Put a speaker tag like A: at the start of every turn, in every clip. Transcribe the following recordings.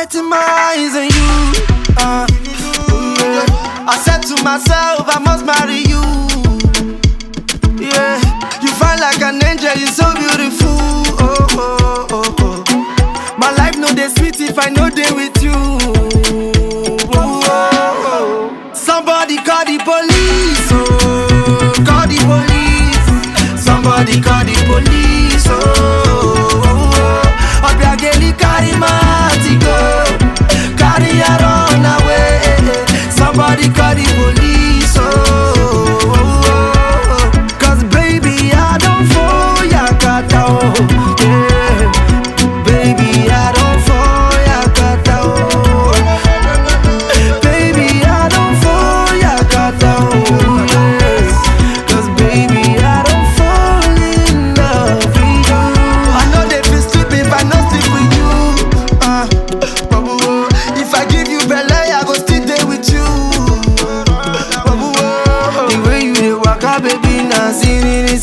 A: setting my eyes on you. I said to myself, I must marry you. Yeah, you fine like an angel, you're so beautiful. Oh, oh, oh, oh. My life no dey sweet if I no dey with you. Oh, oh, oh. Somebody call the police, oh, call the police. Somebody call the police, oh, oh, oh. Obiageli carry my go, carry her run away. Somebody call the police, oh, oh, oh. Cause baby I don't fall yakata, oh, yeah. Baby I don't fall yakata, oh. Baby I don't fall yakata, oh, yes. Cause baby I don't fall in love with you. I know they feel stupid if I not sleep with you. If I give you belly, I go still there with you. The way you dey waka, baby, now see it.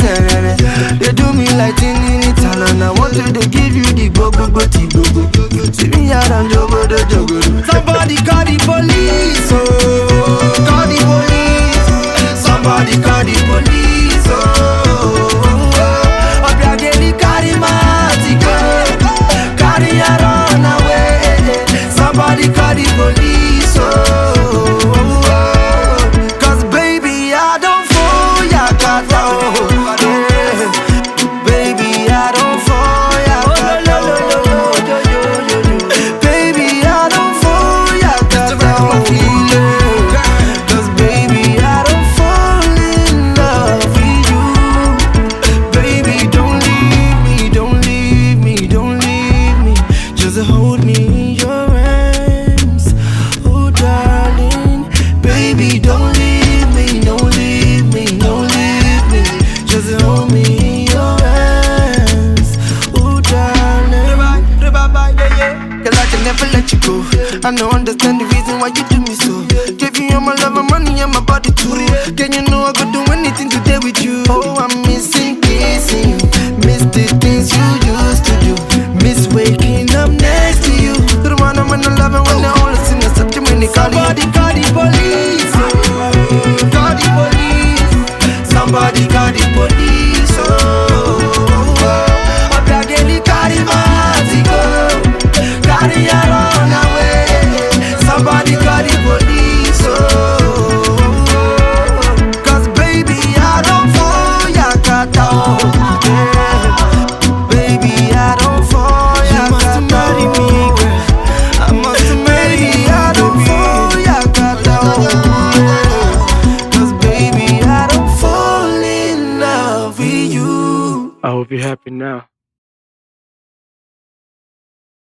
A: They do me like tin it, and I want to give you the go. See me out and jogo. Somebody call the police, oh, call the police. Somebody call the police, oh. Obiageli carry my go, carry her run away. Somebody call the police, oh. Cause baby I don't fall yakata, oh, yeah. Baby I don't fall yakata, oh. Baby I don't fall yakata, oh, yeah. Cause baby I don't fall in love with you. Baby don't leave me, don't leave me, don't leave me. Just hold me in your arms, oh darling. Baby don't leave me, don't leave me, don't leave me. Just hold me in your arms, oh darling. Cause I can never let you go. I don't understand the reason why you do me so. Gave you all my love and money and my body too. Can you know I could do anything today with you? Oh, I'm missing kissing you, miss the things you used to do, miss waking up next to you. The one I'm in love and when I all sing a such a many. Somebody call the police, oh, call the police. Somebody call the police, oh. Obiageli carry my go, carry her run away. Somebody call the police, oh. Cause baby I don't fall yakata, oh, yeah. Baby I don't fall yakata, marry me, girl. I must marry. I don't fall yakata, oh, yeah. Cause baby I don't fall in love with you.
B: I hope you're happy now.